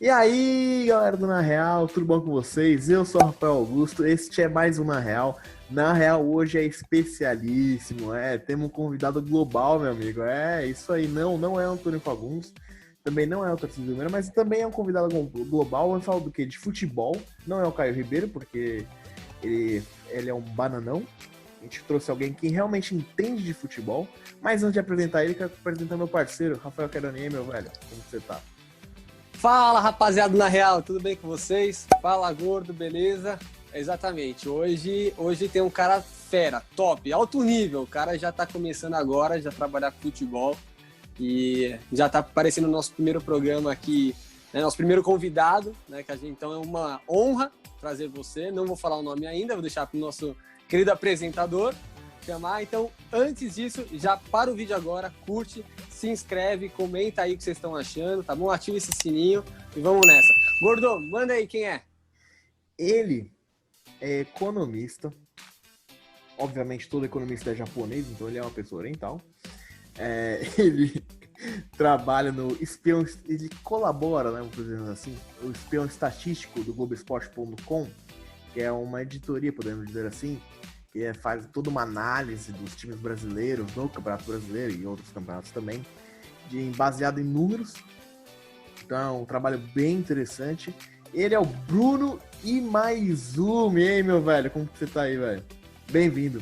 E aí, galera do Na Real, tudo bom com vocês? Eu sou o Rafael Augusto, este é mais um Na Real. Na Real hoje é especialíssimo, temos um convidado global, meu amigo. É, isso aí, não é Antônio Fagundes, também não é o Tarcísio Meira, mas também é um convidado global. Vamos falar do quê? De futebol. Não é o Caio Ribeiro, porque ele é um bananão. A gente trouxe alguém que realmente entende de futebol. Mas antes de apresentar ele, quero apresentar meu parceiro, Rafael Queroni, meu velho. Como você tá? Fala, rapaziada Na Real, tudo bem com vocês? Fala, gordo, beleza? Exatamente, hoje tem um cara fera, top, alto nível. O cara já tá começando agora, já trabalhar com futebol e já tá aparecendo no nosso primeiro programa aqui, né, nosso primeiro convidado, né, então é uma honra trazer você. Não vou falar o nome ainda, vou deixar pro nosso querido apresentador chamar. Então, antes disso, já para o vídeo agora, curte, se inscreve, comenta aí o que vocês estão achando, tá bom? Ativa esse sininho e vamos nessa. Gordo, manda aí quem é. Ele é economista. Obviamente, todo economista é japonês, então ele é uma pessoa oriental. Ele trabalha no espião, ele colabora, né, por dizer assim, o espião estatístico do Globoesporte.com, que é uma editoria, podemos dizer assim, que faz toda uma análise dos times brasileiros no Campeonato Brasileiro e outros campeonatos também, baseado em números. Então, um trabalho bem interessante. Ele é o Bruno Imaizumi, hein, meu velho? Como que você tá aí, velho? Bem-vindo.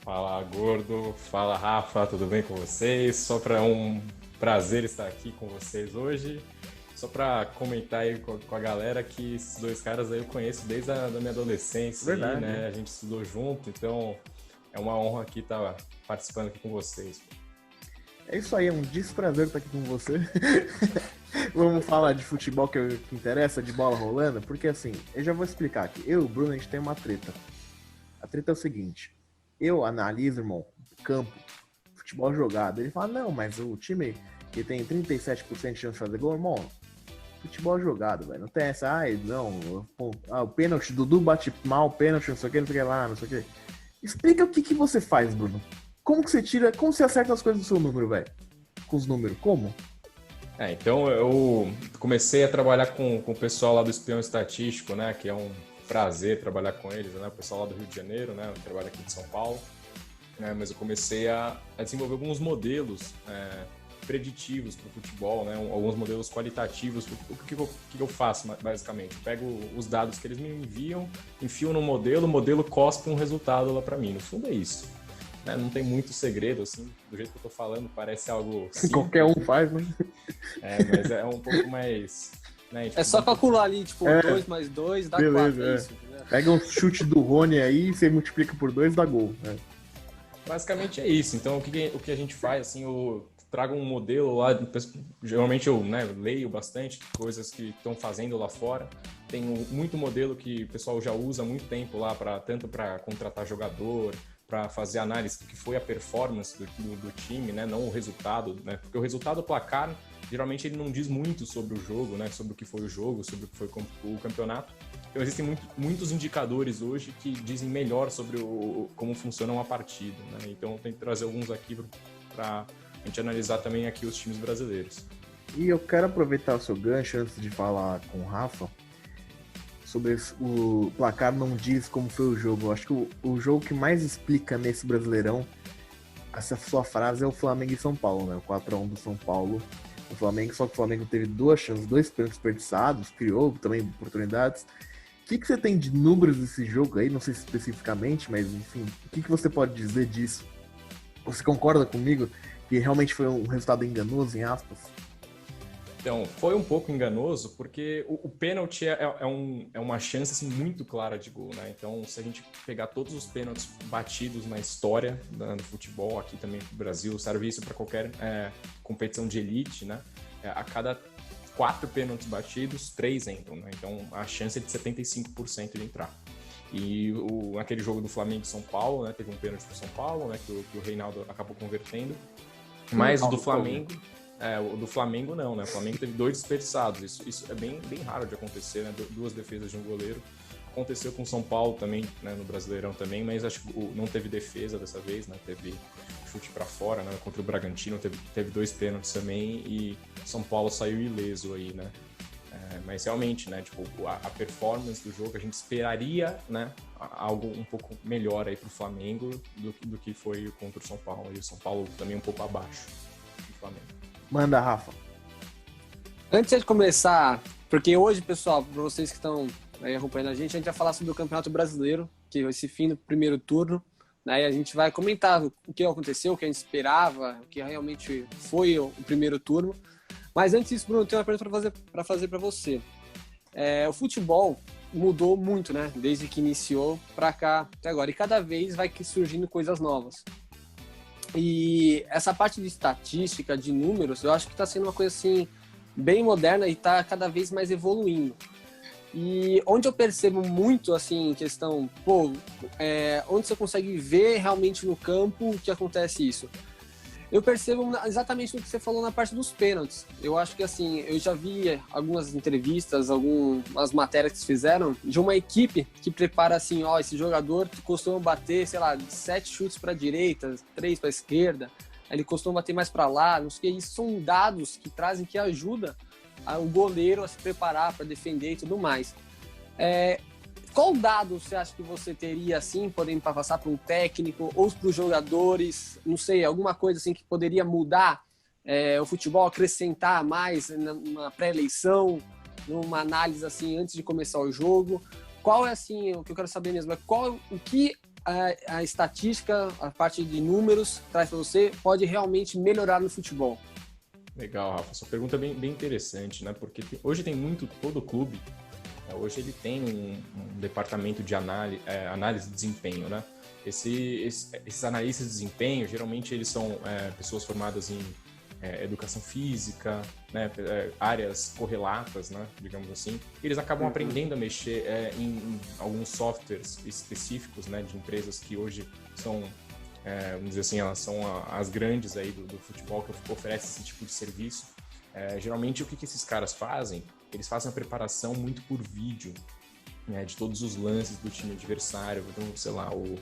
Fala, gordo. Fala, Rafa. Tudo bem com vocês? Só para um prazer estar aqui com vocês hoje. Só para comentar aí com a galera que esses dois caras aí eu conheço desde a da minha adolescência. Verdade, aí, né? A gente estudou junto, então é uma honra aqui estar participando aqui com vocês. É isso aí, é um desprazer estar aqui com você. Vamos falar de futebol que interessa, de bola rolando, porque assim, eu já vou explicar aqui. Eu e o Bruno, a gente tem uma treta. A treta é o seguinte: eu analiso, irmão, campo, futebol jogado. Ele fala, não, mas o time que tem 37% de chance de fazer gol, irmão, futebol jogado, velho. Não tem essa, o pênalti, Dudu bate mal, o pênalti, não sei o que, não sei o que lá, não sei o que. Explica o que você faz, Bruno. Como que você tira, como você acerta as coisas do seu número, velho? Com os números, como? Então eu comecei a trabalhar com o pessoal lá do Espião Estatístico, né? Que é um prazer trabalhar com eles, né? O pessoal lá do Rio de Janeiro, né? Eu trabalho aqui de São Paulo. Mas eu comecei a desenvolver alguns modelos preditivos para o futebol, né? Alguns modelos qualitativos. O que eu faço, basicamente? Eu pego os dados que eles me enviam, enfio no modelo, o modelo cospe um resultado lá para mim. No fundo é isso. Né? Não tem muito segredo, assim, do jeito que eu tô falando, parece algo simples. Qualquer um faz, né? Mas é um pouco mais... Né, tipo, É só calcular ali, tipo, 2 mais 2 dá 4, é isso. Né? Pega um chute do Rony aí, você multiplica por 2, dá gol. Né? Basicamente é isso. Então, o que a gente faz, assim, eu trago um modelo lá, geralmente eu leio bastante coisas que estão fazendo lá fora. Tem muito modelo que o pessoal já usa há muito tempo lá, tanto para contratar jogador, para fazer análise do que foi a performance do time, né? Não o resultado, né? Porque o resultado, o placar, geralmente ele não diz muito sobre o jogo, né? Sobre o que foi o jogo, sobre o que foi o campeonato. Então existem muitos indicadores hoje que dizem melhor sobre como funciona uma partida, né? Então eu tenho que trazer alguns aqui para a gente analisar também aqui os times brasileiros. E eu quero aproveitar o seu gancho antes de falar com o Rafa sobre o placar não diz como foi o jogo. Eu acho que o jogo que mais explica nesse Brasileirão essa sua frase é o Flamengo e São Paulo, né? O 4-1 do São Paulo. O Flamengo, só que o Flamengo teve 2 chances, 2 pênaltis desperdiçados, criou também oportunidades. O que você tem de números desse jogo aí? Não sei especificamente, mas enfim, o que você pode dizer disso? Você concorda comigo que realmente foi um resultado enganoso, em aspas? Então, foi um pouco enganoso, porque o pênalti é uma chance assim, muito clara de gol, né? Então, se a gente pegar todos os pênaltis batidos na história do futebol, aqui também no Brasil, serve isso para qualquer competição de elite, né? A cada 4 pênaltis batidos, 3 entram, né? Então, a chance é de 75% de entrar. E aquele jogo do Flamengo e São Paulo, né? Teve um pênalti pro São Paulo, né? Que o Reinaldo acabou convertendo. Mas o do Flamengo... o do Flamengo não, né? O Flamengo teve 2 desperdiçados. Isso é bem raro de acontecer, né? 2 defesas de um goleiro. Aconteceu com o São Paulo também, né? No Brasileirão também, mas acho que não teve defesa dessa vez, né? Teve chute para fora, né? Contra o Bragantino teve 2 pênaltis também e São Paulo saiu ileso aí, né? Mas realmente, né, tipo, a performance do jogo, a gente esperaria, né, algo um pouco melhor aí pro Flamengo do que foi contra o São Paulo. E o São Paulo também um pouco abaixo do Flamengo. Manda, Rafa. Antes de começar, porque hoje, pessoal, para vocês que estão aí acompanhando a gente vai falar sobre o Campeonato Brasileiro, que é esse fim do primeiro turno, né? E a gente vai comentar o que aconteceu, o que a gente esperava, o que realmente foi o primeiro turno. Mas antes disso, Bruno, eu tenho uma pergunta para fazer para você. O futebol mudou muito, né? Desde que iniciou para cá até agora. E cada vez vai surgindo coisas novas. E essa parte de estatística, de números, eu acho que está sendo uma coisa assim bem moderna e está cada vez mais evoluindo. E onde eu percebo muito, assim, questão, onde você consegue ver realmente no campo que acontece isso? Eu percebo exatamente o que você falou na parte dos pênaltis. Eu acho que, assim, eu já vi algumas entrevistas, algumas matérias que fizeram de uma equipe que prepara, assim, esse jogador que costuma bater, sei lá, 7 chutes para a direita, 3 para a esquerda, ele costuma bater mais para lá, não sei o que. Isso são dados que trazem, que ajudam o goleiro a se preparar para defender e tudo mais. Qual dado você acha que você teria, assim, podendo passar para um técnico ou para os jogadores, não sei, alguma coisa assim que poderia mudar o futebol, acrescentar mais na pré-eleição, numa análise assim antes de começar o jogo? Qual é, assim, o que eu quero saber mesmo, o que a estatística, a parte de números traz para você, pode realmente melhorar no futebol? Legal, Rafa. Sua pergunta é bem interessante, né? Porque hoje tem todo clube, hoje ele tem um departamento de análise de desempenho, né? Esses analistas de desempenho, geralmente eles são pessoas formadas em educação física, né? Áreas correlatas, né? Digamos assim. Eles acabam aprendendo a mexer em alguns softwares específicos, né? De empresas que hoje são, vamos dizer assim, elas são as grandes aí do futebol que oferecem esse tipo de serviço. Geralmente, o que esses caras fazem? Eles fazem a preparação muito por vídeo, né, de todos os lances do time adversário. Então, sei lá, o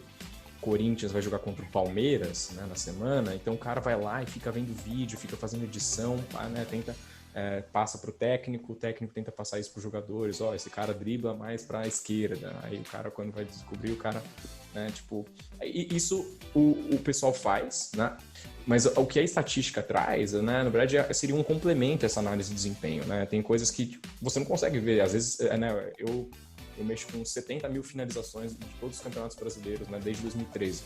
Corinthians vai jogar contra o Palmeiras, né, na semana, então o cara vai lá e fica vendo vídeo, fica fazendo edição, né, passa para o técnico tenta passar isso para os jogadores. Esse cara dribla mais para a esquerda. Aí o cara, quando vai descobrir, o cara, né, tipo... Isso o pessoal faz, né? Mas o que a estatística traz, né, na verdade, seria um complemento a essa análise de desempenho, né? Tem coisas que você não consegue ver. Às vezes, né, eu mexo com 70 mil finalizações de todos os campeonatos brasileiros, né, desde 2013.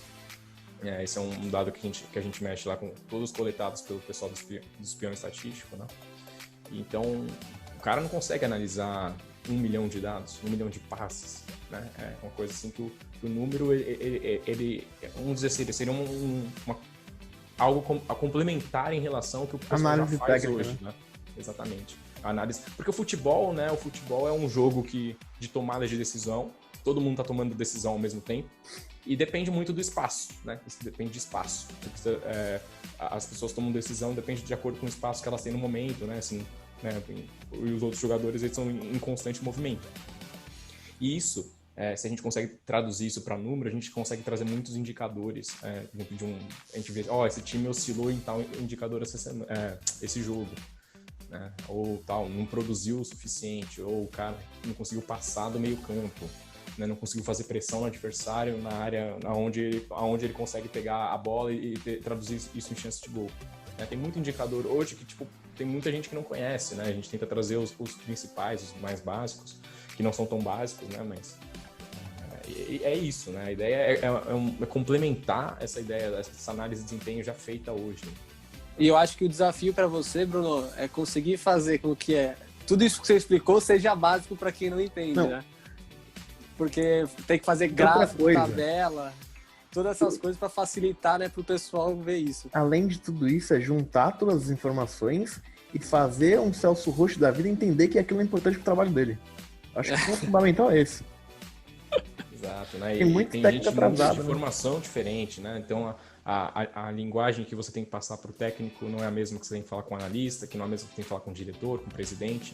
Esse é um dado que a gente mexe lá com todos coletados pelo pessoal do espião estatístico, né? Então, o cara não consegue analisar 1 milhão de dados, 1 milhão de passes, né? É uma coisa assim que o número, ele vamos dizer assim, seria algo a complementar em relação ao que o pessoal Análise já faz técnica, hoje, né? Exatamente. Análise. Porque o futebol, né? O futebol é um jogo de tomada de decisão. Todo mundo tá tomando decisão ao mesmo tempo. E depende muito do espaço, né? Isso depende de espaço. As pessoas tomam decisão, depende de acordo com o espaço que elas têm no momento, né? Assim, né? E os outros jogadores, eles são em constante movimento. E isso, se a gente consegue traduzir isso para número, a gente consegue trazer muitos indicadores. A gente vê, esse time oscilou em tal indicador esse jogo. Né? Ou tal, não produziu o suficiente, ou o cara não conseguiu passar do meio campo, né? Não conseguiu fazer pressão no adversário na área onde ele consegue pegar a bola e traduzir isso em chance de gol. Né? Tem muito indicador hoje que tem muita gente que não conhece, né? A gente tenta trazer os principais, os mais básicos, que não são tão básicos, né? Mas é isso, né? A ideia é complementar essa ideia, essa análise de desempenho já feita hoje. E eu acho que o desafio para você, Bruno, é conseguir fazer com que tudo isso que você explicou seja básico para quem não entende, né? Porque tem que fazer gráfico, tabela, todas essas coisas para facilitar, né, para o pessoal ver isso. Além de tudo isso, é juntar todas as informações e fazer um Celso Roth da vida entender que aquilo é importante para o trabalho dele. Acho que o fundamental é esse. Exato, né? Tem muita técnica atrasada, de formação diferente, né? Então, a linguagem que você tem que passar para o técnico não é a mesma que você tem que falar com o analista, que não é a mesma que tem que falar com o diretor, com o presidente,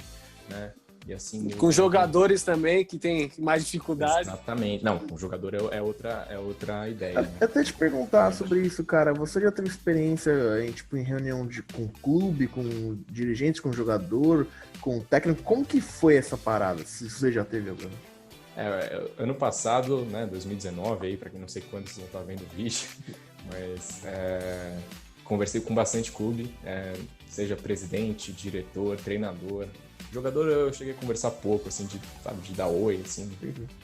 né? E assim, com jogadores também que tem mais dificuldade. Exatamente. Não, com jogador é outra ideia. Né? Até te perguntar sobre isso, cara. Você já teve experiência em reunião com clube, com dirigentes, com jogador, com técnico? Como que foi essa parada? Se você já teve alguma? Ano passado, né, 2019, aí, para quem não sei quando vocês vão estar vendo o vídeo, mas conversei com bastante clube, seja presidente, diretor, treinador. Jogador eu cheguei a conversar pouco, assim, de dar oi, assim,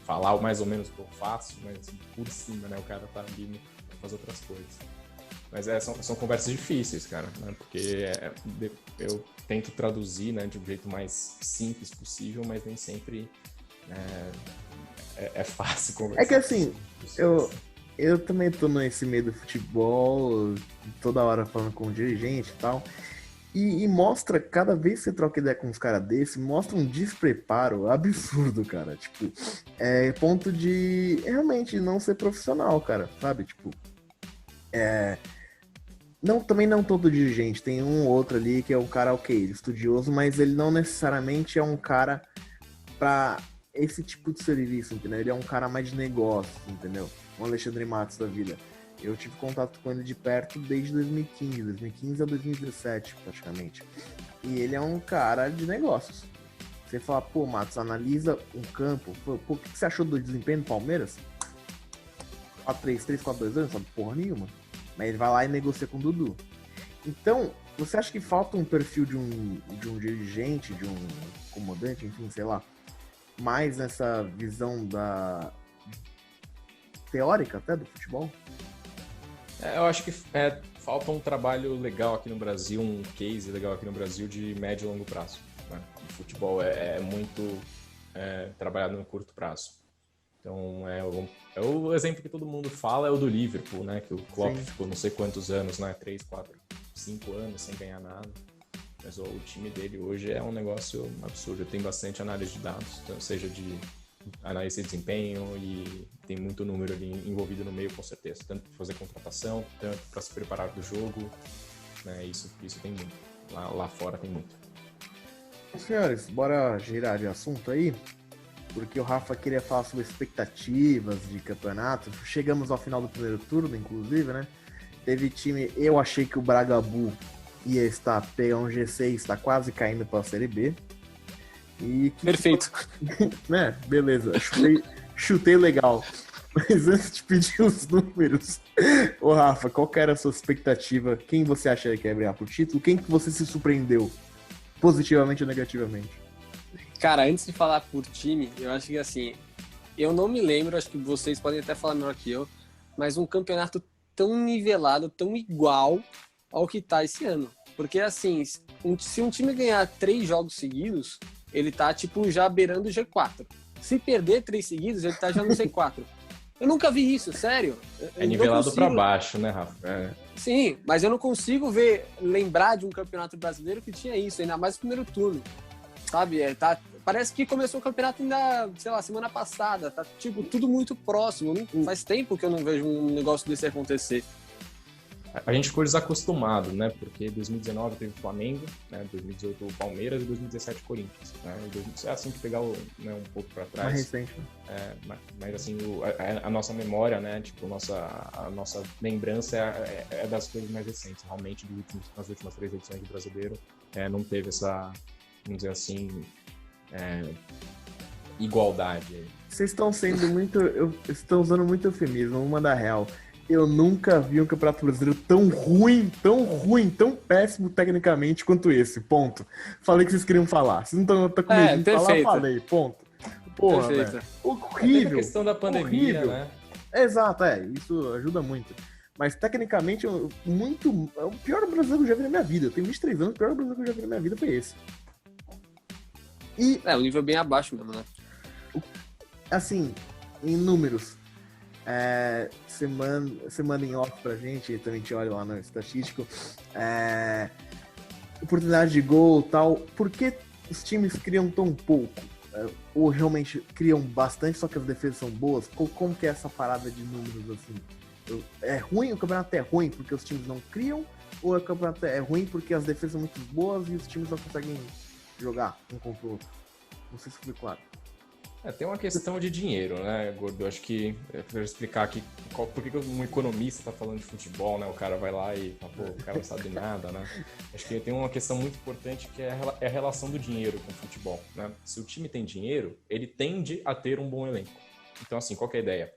falar mais ou menos o que eu faço, mas assim, por cima, né, o cara tá ali pra fazer outras coisas. Mas são conversas difíceis, cara, né, porque eu tento traduzir, né, de um jeito mais simples possível, mas nem sempre é fácil conversar. É que assim, eu também tô nesse meio do futebol, toda hora falando com o dirigente e tal. E mostra, cada vez que você troca ideia com uns caras desse, mostra um despreparo absurdo, cara. Tipo, ponto de realmente não ser profissional, cara, sabe? Tipo, também não todo dirigente, tem um ou outro ali que é um cara, ok, estudioso, mas ele não necessariamente é um cara pra esse tipo de serviço, entendeu? Ele é um cara mais de negócio, entendeu? O Alexandre Matos da vida. Eu tive contato com ele de perto desde 2015 a 2017, praticamente. E ele é um cara de negócios. Você fala, pô, Matos, analisa um campo. Pô, o que você achou do desempenho do Palmeiras? 4-3-3, 4-2-2, não sabe porra nenhuma. Mas ele vai lá e negocia com o Dudu. Então, você acha que falta um perfil de um dirigente, de um comandante, enfim, sei lá, mais nessa visão teórica até do futebol? Eu acho que falta um trabalho legal aqui no Brasil, um case legal aqui no Brasil de médio e longo prazo. Né? O futebol é muito trabalhado no curto prazo. Então, o exemplo que todo mundo fala é o do Liverpool, né? Que o Klopp ficou não sei quantos anos, né? 3, 4, 5 anos sem ganhar nada. Mas o time dele hoje é um negócio absurdo. Tem bastante análise de dados, seja de análise de desempenho, e tem muito número ali envolvido no meio, com certeza. Tanto para fazer contratação, tanto para se preparar do jogo. Né? Isso tem muito. Lá fora tem muito. Senhores, bora girar de assunto aí, porque o Rafa queria falar sobre expectativas de campeonato. Chegamos ao final do primeiro turno, inclusive, né? Teve time, eu achei que o Bragabu ia pegar um G6, está quase caindo para a Série B. Perfeito. Né? Beleza, chutei legal. Mas antes de pedir os números, ô Rafa, qual que era a sua expectativa? Quem você acha que ia brigar pro título? Quem que você se surpreendeu? Positivamente ou negativamente? Cara, antes de falar por time, eu acho que assim, eu não me lembro, acho que vocês podem até falar melhor que eu, mas um campeonato tão nivelado, tão igual ao que tá esse ano. Porque assim, se um time ganhar 3 jogos seguidos, ele tá tipo já beirando o G4. Se perder 3 seguidos, ele tá já no C4. Eu nunca vi isso, sério. É nivelado pra baixo, né, Rafa? Sim, mas eu não consigo lembrar de um campeonato brasileiro que tinha isso, ainda mais no primeiro turno. Sabe? Parece que começou o campeonato ainda, sei lá, semana passada. Tá, tipo, tudo muito próximo. Faz tempo que eu não vejo um negócio desse acontecer. A gente ficou desacostumado, né? Porque 2019 teve o Flamengo, né? 2018 o Palmeiras e 2017 o Corinthians. Né? É assim que pegar um pouco para trás. Mais recente. Mas assim, a nossa memória, né? Tipo, a nossa lembrança é das coisas mais recentes. Realmente, nas últimas 3 edições do Brasileiro, não teve essa, vamos dizer assim, igualdade. Vocês estão sendo estão usando muito eufemismo, vamos mandar real. Eu nunca vi um campeonato brasileiro tão ruim, tão péssimo tecnicamente quanto esse, ponto. Falei que vocês queriam falar. Vocês não estão com medo de falar, falei, ponto. Porra, velho. Horrível. A questão da pandemia, horrível. Né? Exato, isso ajuda muito. Mas tecnicamente, é o pior brasileiro que eu já vi na minha vida. Eu tenho 23 anos, o pior brasileiro que eu já vi na minha vida foi esse. O nível bem abaixo mesmo, né? Assim, em números, você manda em off pra gente, também te olha lá no estatístico, oportunidade de gol e tal. Por que os times criam tão pouco? Ou realmente criam bastante, só que as defesas são boas? Como que é essa parada de números assim? É ruim, o campeonato é ruim porque os times não criam? Ou o campeonato é ruim porque as defesas são muito boas e os times não conseguem jogar um contra o outro? Não sei se foi claro. Tem uma questão de dinheiro, né, Gordo? Eu acho que, para explicar aqui por que um economista está falando de futebol, né? O cara vai lá e fala, pô, o cara não sabe nada, né? Acho que tem uma questão muito importante que é a relação do dinheiro com o futebol, né? Se o time tem dinheiro, ele tende a ter um bom elenco. Então, assim, qual que é a ideia?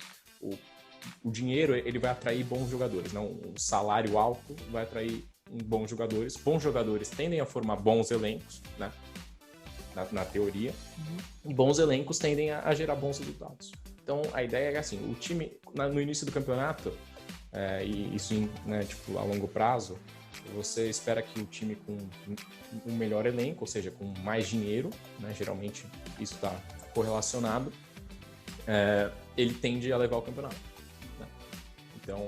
O dinheiro, ele vai atrair bons jogadores, né? Um salário alto vai atrair bons jogadores. Bons jogadores tendem a formar bons elencos, né? Na teoria, e bons elencos tendem a gerar bons resultados. Então, a ideia é que, assim, o time, no início do campeonato, e isso né, tipo, a longo prazo, você espera que o time com um melhor elenco, ou seja, com mais dinheiro, né, geralmente isso está correlacionado, ele tende a levar o campeonato. Né? Então...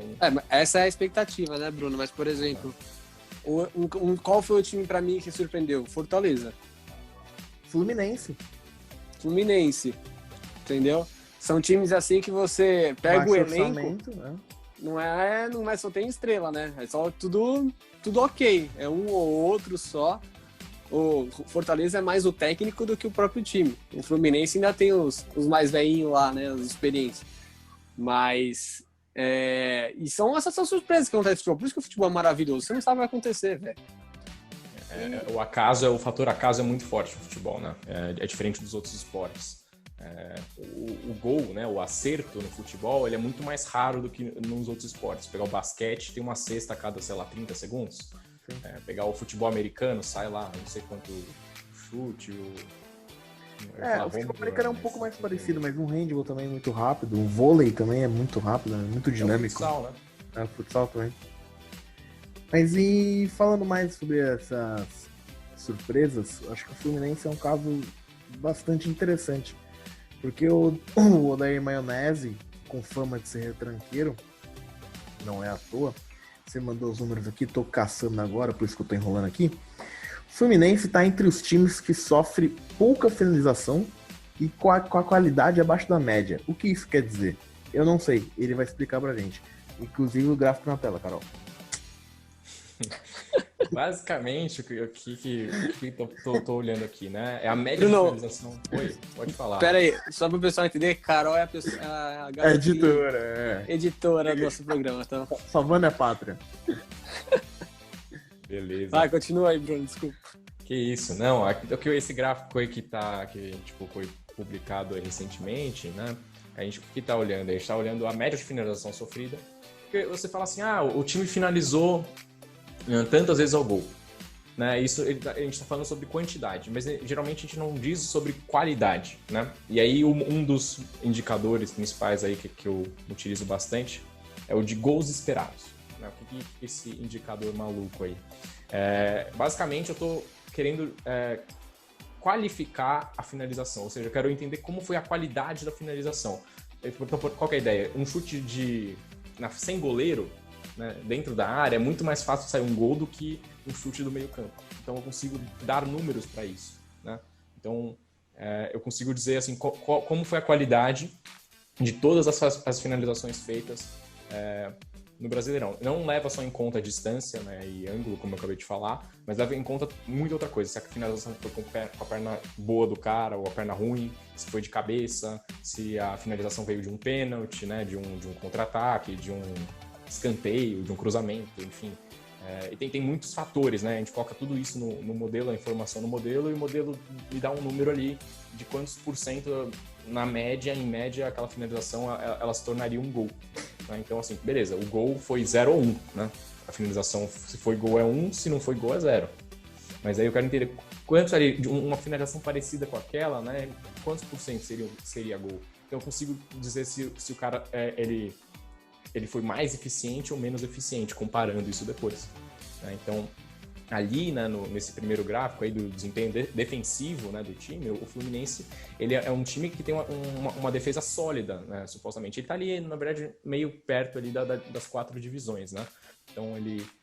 essa é a expectativa, né, Bruno? Mas, por exemplo, qual foi o time para mim que surpreendeu? Fortaleza. Fluminense, entendeu? São times assim que você pega baixo o elenco, orçamento, né? não é só tem estrela, né? É só tudo ok, é um ou outro só. O Fortaleza é mais o técnico do que o próprio time. O Fluminense ainda tem os mais velhinhos lá, né? Os experientes. Mas e são essas surpresas que acontecem no futebol. Por isso que o futebol é maravilhoso. Você não sabe o que vai acontecer, velho. O fator acaso é muito forte no futebol, né? É diferente dos outros esportes. O gol, né? O acerto no futebol, ele é muito mais raro do que nos outros esportes. Pegar o basquete, tem uma cesta a cada, sei lá, 30 segundos. Pegar o futebol americano, sai lá, não sei quanto chute. O futebol americano é um pouco mais parecido, mas o handball também é muito rápido. O vôlei também é muito rápido, é muito dinâmico. O futsal, né? O futsal também. Mas e falando mais sobre essas surpresas, acho que o Fluminense é um caso bastante interessante. Porque o Odair Maionese, com fama de ser retranqueiro, não é à toa, você mandou os números aqui, tô caçando agora, por isso que eu tô enrolando aqui. O Fluminense tá entre os times que sofre pouca finalização e com a qualidade abaixo da média. O que isso quer dizer? Eu não sei, ele vai explicar pra gente. Inclusive o gráfico na tela, Carol. Basicamente, o que tô olhando aqui, né? É a média de finalização. Oi, pode falar. Pera aí, só para o pessoal entender, Carol é a editora do nosso programa, tá? Salvando a pátria. Beleza. Vai, continua aí, Bruno, desculpa. Que isso, não. Esse gráfico aí que foi publicado recentemente, né? A gente, o que tá olhando? A gente tá olhando a média de finalização sofrida. Porque você fala assim, o time finalizou tantas vezes ao gol. Né? Isso, a gente está falando sobre quantidade, mas geralmente a gente não diz sobre qualidade. Né? E aí um dos indicadores principais aí que eu utilizo bastante é o de gols esperados. Né? O que é esse indicador maluco aí? Basicamente eu estou querendo qualificar a finalização, ou seja, eu quero entender como foi a qualidade da finalização. Então, qual que é a ideia? Um chute sem goleiro, né, dentro da área, é muito mais fácil sair um gol do que um chute do meio campo. Então eu consigo dar números para isso. Né? Então eu consigo dizer assim, como foi a qualidade de todas as finalizações feitas no Brasileirão. Não leva só em conta a distância, né, e ângulo, como eu acabei de falar, mas leva em conta muita outra coisa. Se a finalização foi com a perna boa do cara ou a perna ruim, se foi de cabeça, se a finalização veio de um pênalti, né, de um contra-ataque, de um escanteio, de um cruzamento, enfim. E tem muitos fatores, né? A gente coloca tudo isso no modelo, a informação no modelo, e o modelo me dá um número ali de quantos por cento, em média, aquela finalização ela se tornaria um gol. Né? Então, assim, beleza, o gol foi 0 ou 1, né? A finalização, se foi gol é 1, se não foi gol é 0. Mas aí eu quero entender quanto seria uma finalização parecida com aquela, né? Quantos por cento seria gol? Então eu consigo dizer se o cara, ele foi mais eficiente ou menos eficiente, comparando isso depois. Né? Então, ali, né, nesse primeiro gráfico aí do desempenho defensivo, né, do time, o Fluminense, ele é um time que tem uma defesa sólida, né, supostamente. Ele está ali, na verdade, meio perto ali das 4 divisões, né? Então,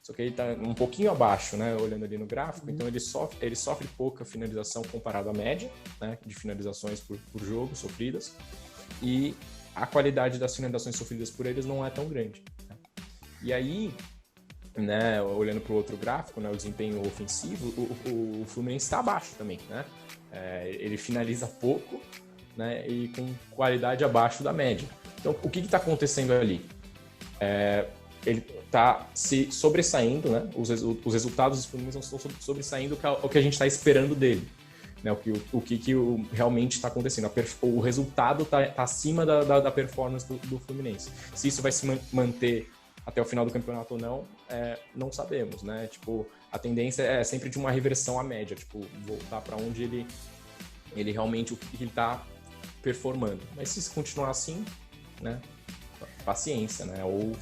só que ele está um pouquinho abaixo, né, olhando ali no gráfico, então ele sofre pouca finalização comparado à média, né, de finalizações por jogo sofridas, e a qualidade das finalizações sofridas por eles não é tão grande. Né? E aí, né, olhando para o outro gráfico, né, o desempenho ofensivo, o Fluminense está abaixo também, né? Ele finaliza pouco, né, e com qualidade abaixo da média. Então, o que está acontecendo ali? Ele está se sobressaindo, né? Os resultados do Fluminense estão sobressaindo o que a gente está esperando dele. Né, o que realmente está acontecendo. O resultado está acima da performance do Fluminense. Se isso vai se manter até o final do campeonato ou não, não sabemos, né? Tipo, a tendência é sempre de uma reversão à média, tipo, voltar para onde ele realmente o que ele está performando. Mas se continuar assim, né? Paciência, né? Ou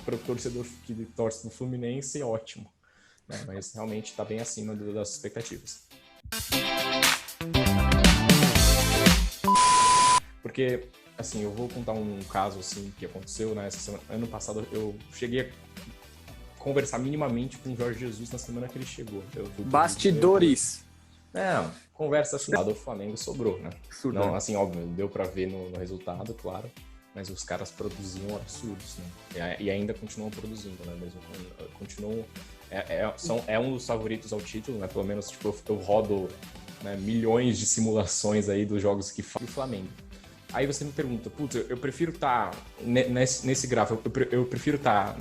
para o torcedor que torce do Fluminense, ótimo. Né? Mas realmente está bem acima das expectativas. Porque, assim, eu vou contar um caso, assim, que aconteceu, né, essa semana. Ano passado, eu cheguei a conversar minimamente com o Jorge Jesus na semana que ele chegou. Bastidores! Conversa assim, do Flamengo sobrou, né? Não, assim, óbvio, deu pra ver no resultado, claro, mas os caras produziam absurdos, né? E ainda continuam produzindo, né? Mesmo continuam... É um dos favoritos ao título, né? Pelo menos, tipo, eu rodo, né, milhões de simulações aí dos jogos que faz o Flamengo. Aí você me pergunta, putz, eu prefiro estar nesse gráfico, eu prefiro estar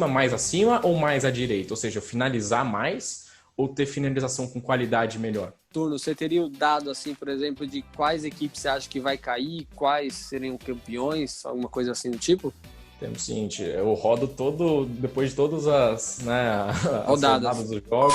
mais acima ou mais à direita? Ou seja, finalizar mais ou ter finalização com qualidade melhor? Turno, você teria o dado, assim, por exemplo, de quais equipes você acha que vai cair, quais seriam campeões, alguma coisa assim do tipo? Temos o seguinte, eu rodo depois de todas as rodadas dos jogos.